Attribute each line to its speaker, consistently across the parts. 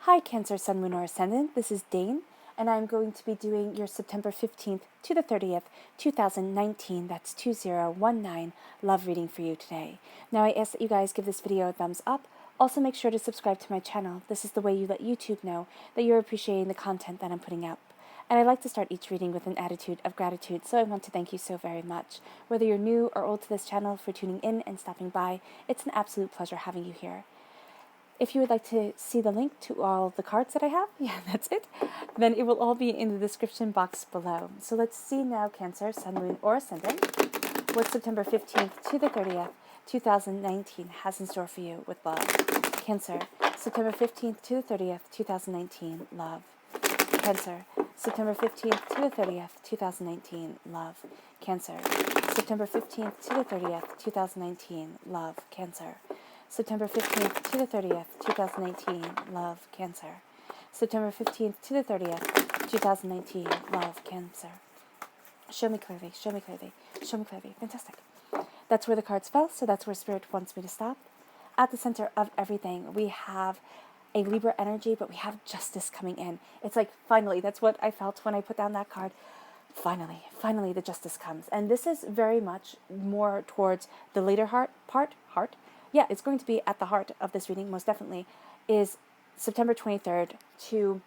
Speaker 1: Hi, Cancer, Sun, Moon, or Ascendant. This is Dane, and I'm going to be doing your September 15th to the 30th, 2019, that's 2019, love reading for you today. Now, I ask that you guys give this video a thumbs up. Also, make sure to subscribe to my channel. This is the way you let YouTube know that you're appreciating the content that I'm putting out. And I like to start each reading with an attitude of gratitude, so I want to thank you so very much. Whether you're new or old to this channel, for tuning in and stopping by, it's an absolute pleasure having you here. If you would like to see the link to all the cards that I have, yeah, that's it, then it will all be in the description box below. So let's see now, Cancer, Sun, Moon, or Ascendant, what September 15th to the 30th, 2019 has in store for you with love. Cancer, September 15th to the 30th, 2019, love. Cancer, September 15th to the 30th, 2019, love. Cancer, September 15th to the 30th, 2019, love. Cancer, September 15th to the 30th, 2019, love, Cancer. September 15th to the 30th, 2019, love, Cancer. Show me clearly, show me clearly, show me clearly. Fantastic. That's where the cards fell, so that's where Spirit wants me to stop. At the center of everything, we have a Libra energy, but we have justice coming in. It's like, finally, that's what I felt when I put down that card. Finally, the justice comes. And this is very much more towards the later heart. Yeah, it's going to be at the heart of this reading, most definitely, is September 23rd to,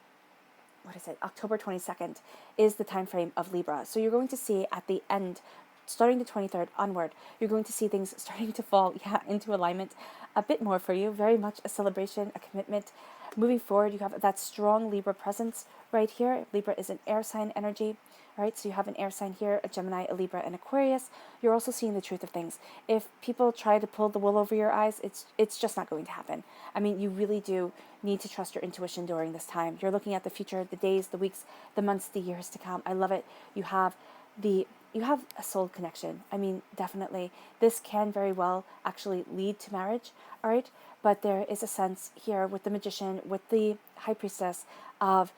Speaker 1: October 22nd is the time frame of Libra. So you're going to see at the end, starting the 23rd onward, you're going to see things starting to fall, into alignment a bit more for you. Very much a celebration, a commitment. Moving forward, you have that strong Libra presence right here. Libra is an air sign energy. Right, so you have an air sign here, a Gemini, a Libra, and Aquarius. You're also seeing the truth of things. If people try to pull the wool over your eyes, it's just not going to happen. I mean, you really do need to trust your intuition during this time. You're looking at the future, the days, the weeks, the months, the years to come. I love it. You have a soul connection. I mean, definitely. This can very well actually lead to marriage, all right? But there is a sense here with the Magician, with the High Priestess, of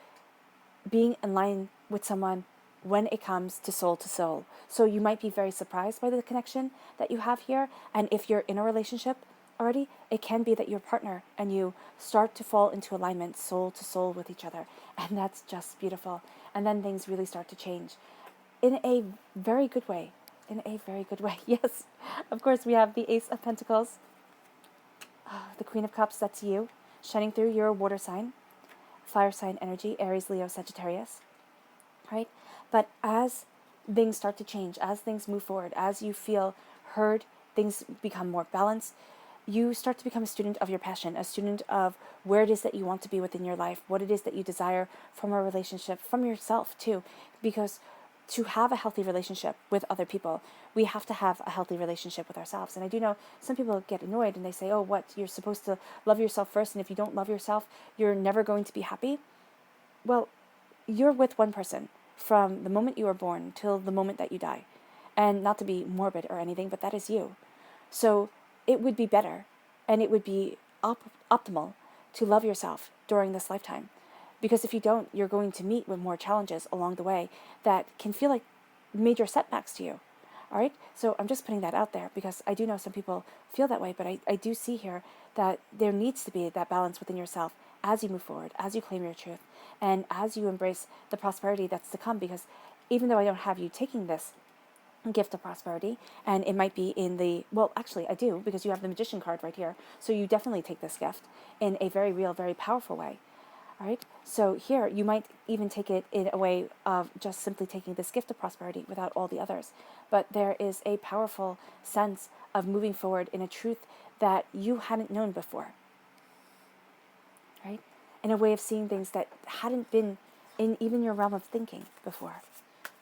Speaker 1: being in line with someone when it comes to soul to soul. So you might be very surprised by the connection that you have here. And if you're in a relationship already, it can be that your partner and you start to fall into alignment soul to soul with each other. And that's just beautiful. And then things really start to change in a very good way. In a very good way. Yes. Of course, we have the Ace of Pentacles, the Queen of Cups, that's you, shining through. You're a water sign, fire sign energy, Aries, Leo, Sagittarius. Right? But as things start to change, as things move forward, as you feel heard, things become more balanced, you start to become a student of your passion, a student of where it is that you want to be within your life, what it is that you desire from a relationship, from yourself too. Because to have a healthy relationship with other people, we have to have a healthy relationship with ourselves. And I do know some people get annoyed and they say, oh, what, you're supposed to love yourself first, and if you don't love yourself, you're never going to be happy. Well, you're with one person from the moment you are born till the moment that you die. And not to be morbid or anything, but that is you. So it would be better and it would be optimal to love yourself during this lifetime. Because if you don't, you're going to meet with more challenges along the way that can feel like major setbacks to you. All right? So I'm just putting that out there because I do know some people feel that way, but I do see here that there needs to be that balance within yourself as you move forward, as you claim your truth, and as you embrace the prosperity that's to come. Because even though I don't have you taking this gift of prosperity, and it might be in the, well, actually I do, because you have the Magician card right here, so you definitely take this gift in a very real, very powerful way. All right, so here you might even take it in a way of just simply taking this gift of prosperity without all the others. But there is a powerful sense of moving forward in a truth that you hadn't known before. Right? In a way of seeing things that hadn't been in even your realm of thinking before.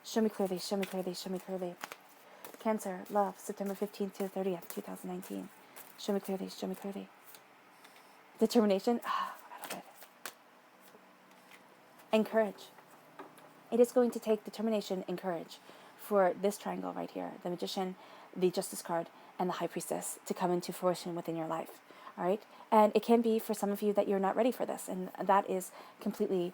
Speaker 1: Show me clearly, show me clearly, show me clearly. Cancer, love, September 15th to the 30th, 2019. Show me clearly, show me clearly. Determination, I love it. And courage. It is going to take determination and courage for this triangle right here, the Magician, the Justice card, and the High Priestess, to come into fruition within your life. All right? And it can be for some of you that you're not ready for this, and that is completely,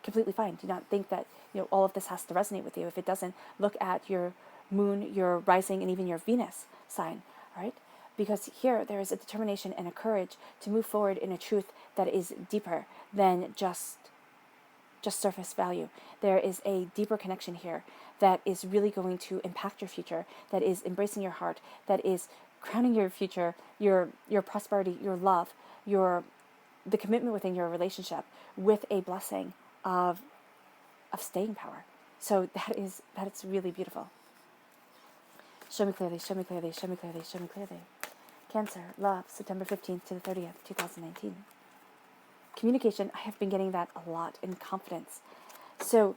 Speaker 1: completely fine. Do not think that, all of this has to resonate with you. If it doesn't, look at your moon, your rising, and even your Venus sign. All right? because here there is a determination and a courage to move forward in a truth that is deeper than just surface value. There is a deeper connection here that is really going to impact your future, that is embracing your heart, that is crowning your future, your prosperity, your love, the commitment within your relationship with a blessing of staying power. So that's really beautiful. Show me clearly, show me clearly, show me clearly, show me clearly. Cancer, love, September 15th to the 30th, 2019. Communication, I have been getting that a lot in confidence. So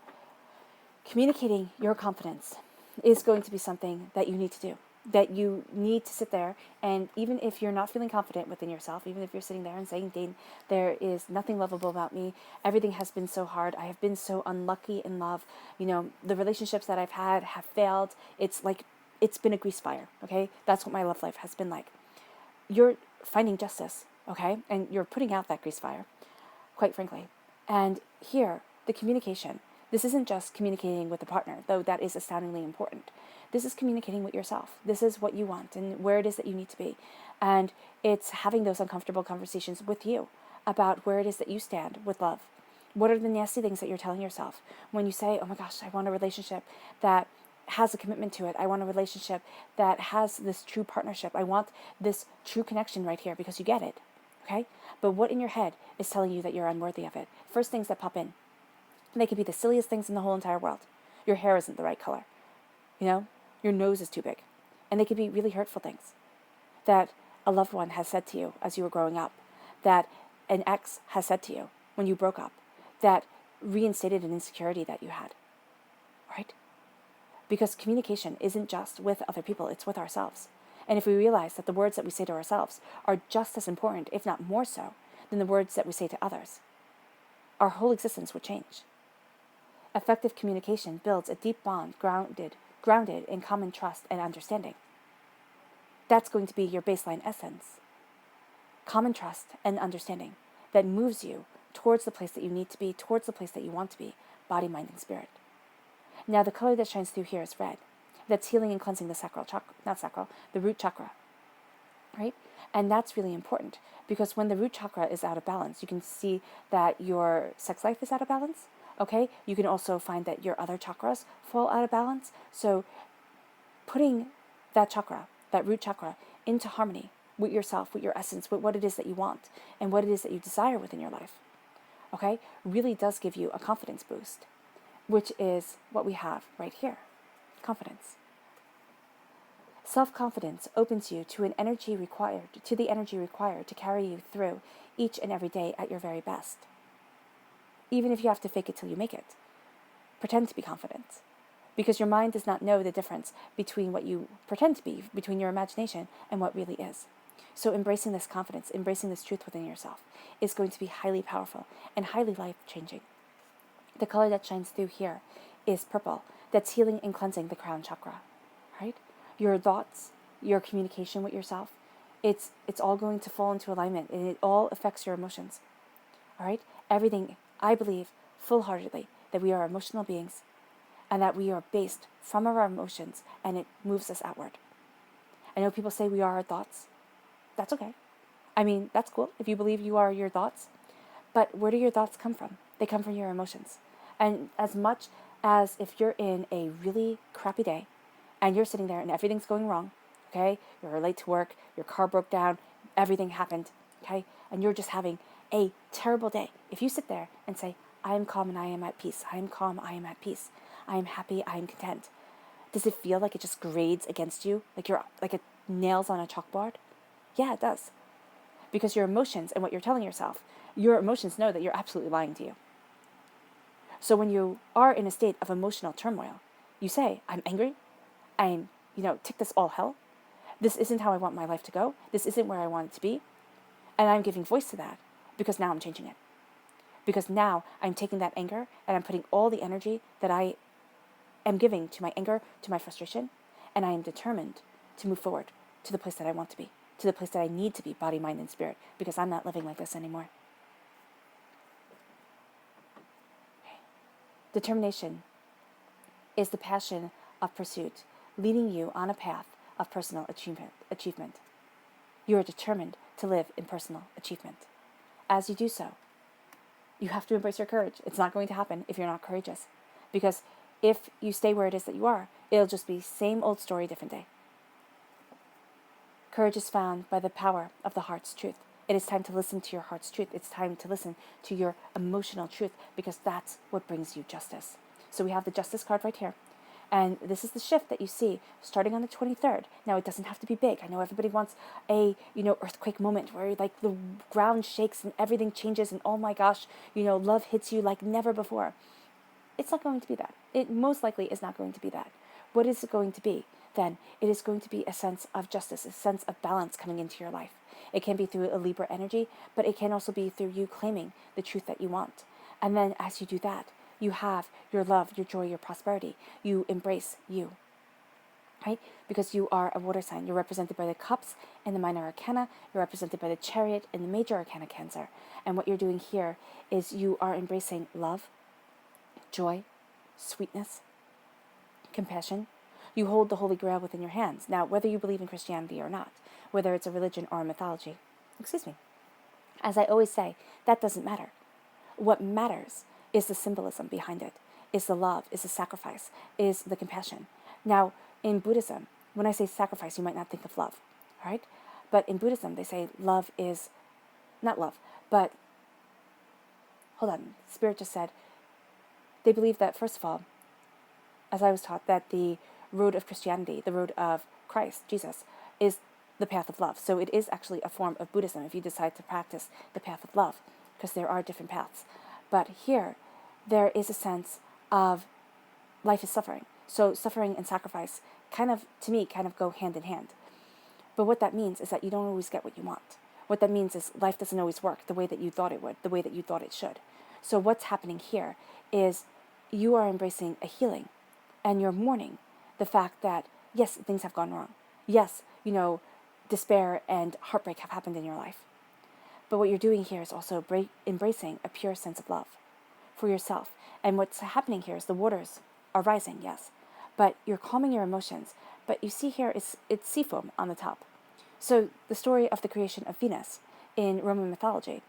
Speaker 1: communicating your confidence is going to be something that you need to do, that you need to sit there, and even if you're not feeling confident within yourself, even if you're sitting there and saying, Dane, there is nothing lovable about me, everything has been so hard, I have been so unlucky in love, the relationships that I've had have failed, it's been a grease fire, okay? That's what my love life has been like. You're finding justice, okay? And you're putting out that grease fire, quite frankly. And here, the communication, this isn't just communicating with a partner, though that is astoundingly important. This is communicating with yourself. This is what you want and where it is that you need to be. And it's having those uncomfortable conversations with you about where it is that you stand with love. What are the nasty things that you're telling yourself when you say, oh my gosh, I want a relationship that has a commitment to it. I want a relationship that has this true partnership. I want this true connection right here, because you get it, okay? But what in your head is telling you that you're unworthy of it? First things that pop in, they could be the silliest things in the whole entire world. Your hair isn't the right color, your nose is too big. And they could be really hurtful things that a loved one has said to you as you were growing up, that an ex has said to you when you broke up, that reinstated an insecurity that you had, right? Because communication isn't just with other people, it's with ourselves. And if we realize that the words that we say to ourselves are just as important, if not more so, than the words that we say to others, our whole existence would change. Effective communication builds a deep bond grounded in common trust and understanding. That's going to be your baseline essence. Common trust and understanding that moves you towards the place that you need to be, towards the place that you want to be, body, mind, and spirit. Now, the color that shines through here is red. That's healing and cleansing the root chakra, right? And that's really important, because when the root chakra is out of balance, you can see that your sex life is out of balance, okay? You can also find that your other chakras fall out of balance. So putting that chakra, that root chakra, into harmony with yourself, with your essence, with what it is that you want and what it is that you desire within your life, okay, really does give you a confidence boost, which is what we have right here, confidence. Self-confidence opens you to the energy required to carry you through each and every day at your very best. Even if you have to fake it till you make it, pretend to be confident, because your mind does not know the difference between what you pretend to be, between your imagination and what really is. So embracing this confidence, embracing this truth within yourself, is going to be highly powerful and highly life-changing. The color that shines through here is purple. That's healing and cleansing the crown chakra, right? Your thoughts, your communication with yourself, it's all going to fall into alignment, and it all affects your emotions, all right? Everything, I believe, full-heartedly, that we are emotional beings and that we are based from our emotions, and it moves us outward. I know people say we are our thoughts. That's okay. I mean, that's cool if you believe you are your thoughts. But where do your thoughts come from? They come from your emotions. And as much as if you're in a really crappy day and you're sitting there and everything's going wrong, okay? You're late to work, your car broke down, everything happened, okay? And you're just having a terrible day. If you sit there and say, I am calm and I am at peace. I am calm, I am at peace. I am happy, I am content. Does it feel like it just grades against you? Like you're like nails on a chalkboard? Yeah, it does. Because your emotions and what you're telling yourself, your emotions know that you're absolutely lying to you. So when you are in a state of emotional turmoil, you say, I'm angry, I'm, tick this all hell. This isn't how I want my life to go. This isn't where I want it to be. And I'm giving voice to that because now I'm changing it. Because now I'm taking that anger and I'm putting all the energy that I am giving to my anger, to my frustration, and I am determined to move forward to the place that I want to be, to the place that I need to be, body, mind, and spirit, because I'm not living like this anymore. Okay. Determination is the passion of pursuit, leading you on a path of personal achievement. you are determined to live in personal achievement. As you do so, you have to embrace your courage. It's not going to happen if you're not courageous. Because if you stay where it is that you are, it'll just be same old story, different day. Courage is found by the power of the heart's truth. It is time to listen to your heart's truth. It's time to listen to your emotional truth, because that's what brings you justice. So we have the justice card right here. And this is the shift that you see starting on the 23rd. Now, it doesn't have to be big. I know everybody wants a, earthquake moment where like the ground shakes and everything changes and oh my gosh, love hits you like never before. It's not going to be that. It most likely is not going to be that. What is it going to be? Then it is going to be a sense of justice, a sense of balance coming into your life. It can be through a Libra energy, but it can also be through you claiming the truth that you want. And then as you do that, you have your love, your joy, your prosperity. You embrace you, right? Because you are a water sign. You're represented by the cups in the minor arcana. You're represented by the chariot in the major arcana, Cancer. And what you're doing here is you are embracing love, joy, sweetness, compassion. You hold the Holy Grail within your hands. Now, whether you believe in Christianity or not, whether it's a religion or a mythology, as I always say, that doesn't matter. What matters is the symbolism behind it, is the love, is the sacrifice, is the compassion. Now, in Buddhism, when I say sacrifice, you might not think of love, right? But in Buddhism, they say love is, not love, but, hold on, Spirit just said, they believe that, first of all, as I was taught, that the road of Christianity, the road of Christ, Jesus, is the path of love. So it is actually a form of Buddhism if you decide to practice the path of love, because there are different paths. But here, there is a sense of life is suffering. So suffering and sacrifice to me, go hand in hand. But what that means is that you don't always get what you want. What that means is life doesn't always work the way that you thought it would, the way that you thought it should. So what's happening here is you are embracing a healing, and you're mourning the fact that, yes, things have gone wrong. Yes, despair and heartbreak have happened in your life. But what you're doing here is also embracing a pure sense of love for yourself. And what's happening here is the waters are rising, yes, but you're calming your emotions. But you see here, it's sea foam on the top. So the story of the creation of Venus in Roman mythology,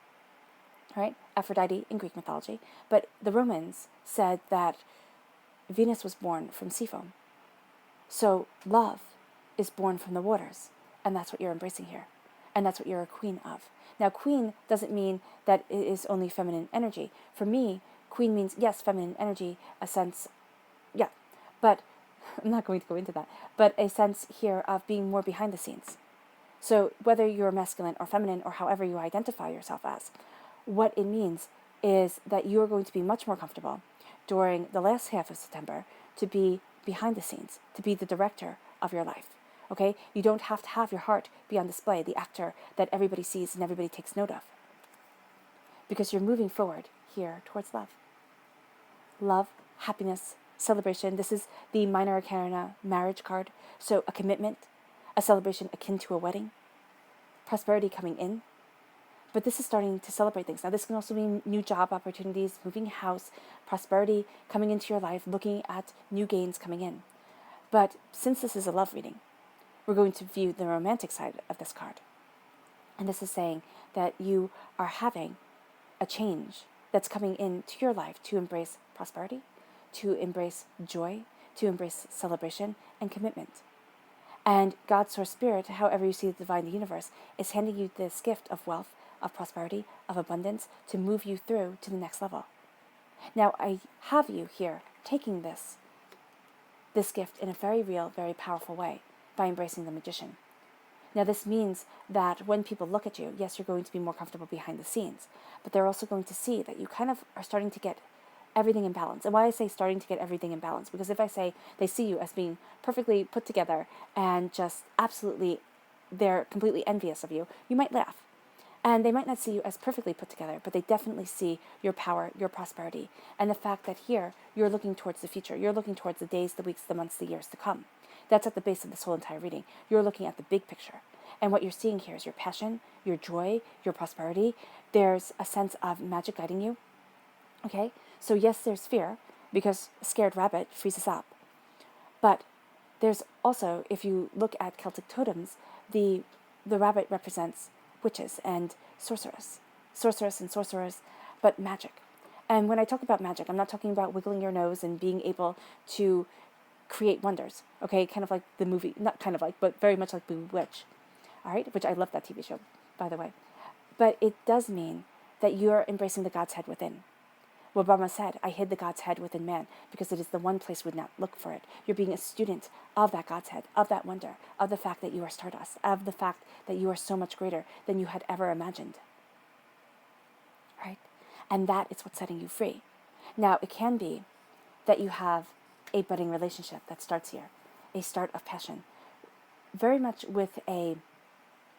Speaker 1: right? Aphrodite in Greek mythology. But the Romans said that Venus was born from sea foam. So love is born from the waters, and that's what you're embracing here. And that's what you're a queen of. Now, queen doesn't mean that it is only feminine energy. For me, queen means, yes, feminine energy, a sense, yeah, but I'm not going to go into that, but a sense here of being more behind the scenes. So whether you're masculine or feminine or however you identify yourself as, what it means is that you are going to be much more comfortable during the last half of September to be behind the scenes, to be the director of your life. Okay? You don't have to have your heart be on display, the actor that everybody sees and everybody takes note of. Because you're moving forward here towards love. Love, happiness, celebration. This is the minor arcana marriage card. So a commitment, a celebration akin to a wedding, prosperity coming in. But this is starting to celebrate things. Now, this can also mean new job opportunities, moving house, prosperity coming into your life, looking at new gains coming in. But since this is a love reading, we're going to view the romantic side of this card. And this is saying that you are having a change that's coming into your life to embrace prosperity, to embrace joy, to embrace celebration and commitment. And God, Source, Spirit, however you see the divine, the universe, is handing you this gift of wealth, of prosperity, of abundance to move you through to the next level. Now, I have you here taking this gift in a very real, very powerful way by embracing the magician. Now, this means that when people look at you, yes, you're going to be more comfortable behind the scenes, but they're also going to see that you are starting to get everything in balance. And why I say starting to get everything in balance, because if I say they see you as being perfectly put together and just absolutely, they're completely envious of you, you might laugh. And they might not see you as perfectly put together, but they definitely see your power, your prosperity, and the fact that here you're looking towards the future. You're looking towards the days, the weeks, the months, the years to come. That's at the base of this whole entire reading. You're looking at the big picture. And what you're seeing here is your passion, your joy, your prosperity. There's a sense of magic guiding you. Okay? So yes, there's fear, because a scared rabbit freezes up. But there's also, if you look at Celtic totems, the the rabbit represents witches and sorcerers, but magic. And when I talk about magic, I'm not talking about wiggling your nose and being able to create wonders, okay? Kind of like the movie, not kind of like, but very much like Bewitched, all right? Which I love that TV show, by the way. But it does mean that you're embracing the God's head within. What Brahma said, I hid the God's head within man because it is the one place we would not look for it. You're being a student of that God's head, of that wonder, of the fact that you are stardust, of the fact that you are so much greater than you had ever imagined. Right? And that is what's setting you free. Now, it can be that you have a budding relationship that starts here, a start of passion, very much with a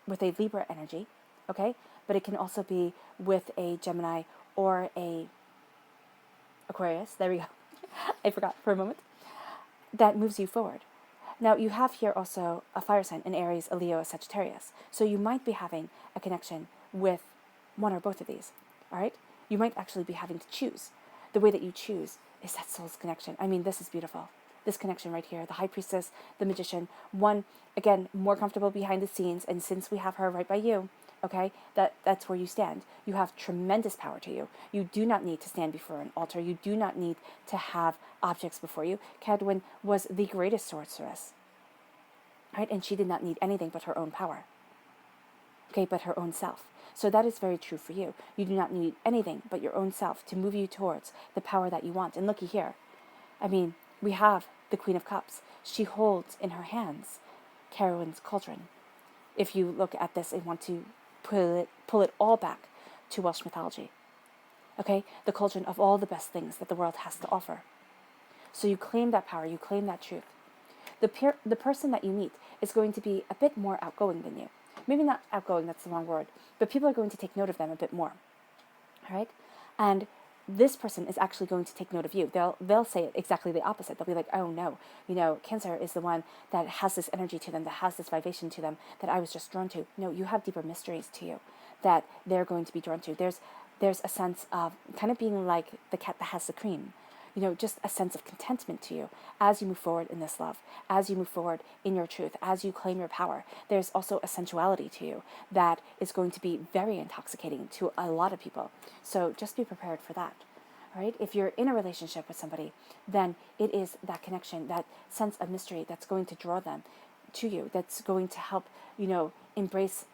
Speaker 1: Libra energy, okay? But it can also be with a Gemini or a Aquarius. There we go. I forgot for a moment. That moves you forward. Now, you have here also a fire sign, an Aries, a Leo, a Sagittarius. So you might be having a connection with one or both of these, all right? You might actually be having to choose. The way that you choose is that soul's connection. I mean, this is beautiful. This connection right here, the High Priestess, the Magician, one, again, more comfortable behind the scenes, and since we have her right by you, okay, that's where you stand. You have tremendous power to you. You do not need to stand before an altar. You do not need to have objects before you. Cadwin was the greatest sorceress, right? And she did not need anything but her own power, okay, but her own self. So that is very true for you. You do not need anything but your own self to move you towards the power that you want. And looky here. I mean, we have the Queen of Cups. She holds in her hands Carowin's cauldron. If you look at this and want to pull it all back to Welsh mythology. Okay? The cauldron of all the best things that the world has to offer. So you claim that power, you claim that truth. The person that you meet is going to be a bit more outgoing than you. Maybe not outgoing, that's the wrong word, but people are going to take note of them a bit more. All right? And this person is actually going to take note of you. They'll say it exactly the opposite. They'll be like, oh no, Cancer is the one that has this energy to them, that has this vibration to them, that I was just drawn to. No, you have deeper mysteries to you that they're going to be drawn to. There's a sense of kind of being like the cat that has the cream. Just a sense of contentment to you as you move forward in this love, as you move forward in your truth, as you claim your power. There's also a sensuality to you that is going to be very intoxicating to a lot of people. So just be prepared for that, right? If you're in a relationship with somebody, then it is that connection, that sense of mystery that's going to draw them to you, that's going to help, embrace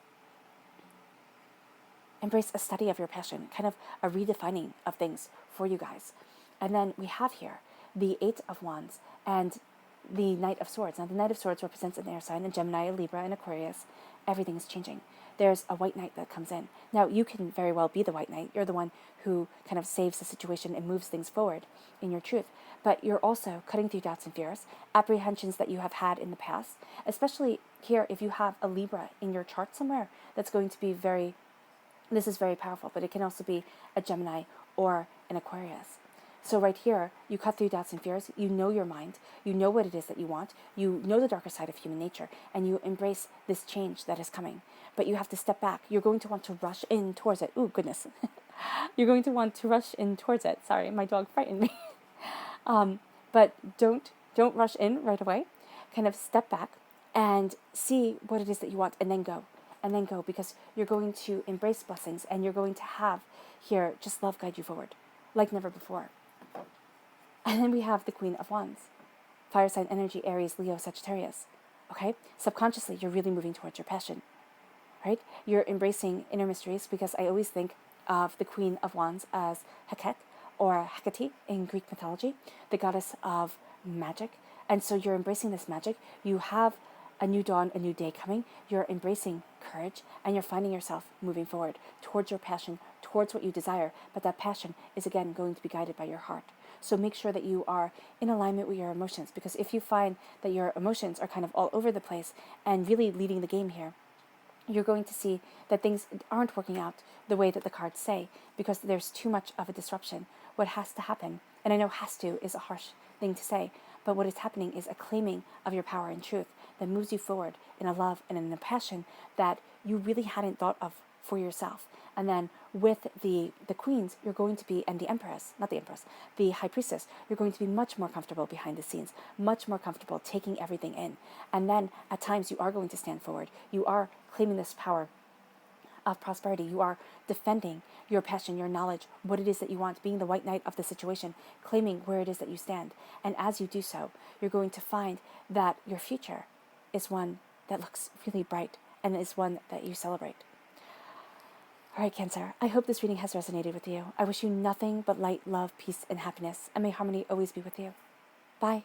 Speaker 1: a study of your passion, kind of a redefining of things for you guys. And then we have here the Eight of Wands and the Knight of Swords. Now, the Knight of Swords represents an air sign, a Gemini, a Libra, and Aquarius. Everything is changing. There's a White Knight that comes in. Now, you can very well be the White Knight. You're the one who kind of saves the situation and moves things forward in your truth. But you're also cutting through doubts and fears, apprehensions that you have had in the past, especially here if you have a Libra in your chart somewhere. That's going to be this is very powerful, but it can also be a Gemini or an Aquarius. So right here, you cut through doubts and fears, you know your mind, you know what it is that you want, you know the darker side of human nature, and you embrace this change that is coming. But you have to step back. You're going to want to rush in towards it. Ooh, goodness. You're going to want to rush in towards it. Sorry, my dog frightened me. But don't rush in right away. Kind of step back and see what it is that you want, and then go. And then go, because you're going to embrace blessings, and you're going to have here just love guide you forward like never before. And then we have the Queen of Wands. Fire sign energy, Aries, Leo, Sagittarius. Okay? Subconsciously, you're really moving towards your passion. Right? You're embracing inner mysteries, because I always think of the Queen of Wands as Heket or Hecate in Greek mythology, the goddess of magic. And so you're embracing this magic. You have a new dawn, a new day coming. You're embracing courage, and you're finding yourself moving forward towards your passion, towards what you desire. But that passion is, again, going to be guided by your heart. So make sure that you are in alignment with your emotions, because if you find that your emotions are kind of all over the place and really leading the game here, you're going to see that things aren't working out the way that the cards say, because there's too much of a disruption. What has to happen, and I know has to is a harsh thing to say, but what is happening is a claiming of your power and truth that moves you forward in a love and in a passion that you really hadn't thought of for yourself. And then with the queens, you're going to be, and the empress, not the empress, the high priestess, you're going to be much more comfortable behind the scenes, much more comfortable taking everything in. And then at times you are going to stand forward. You are claiming this power of prosperity. You are defending your passion, your knowledge, what it is that you want, being the white knight of the situation, claiming where it is that you stand. And as you do so, you're going to find that your future is one that looks really bright and is one that you celebrate. All right, Cancer, I hope this reading has resonated with you. I wish you nothing but light, love, peace, and happiness, and may harmony always be with you. Bye.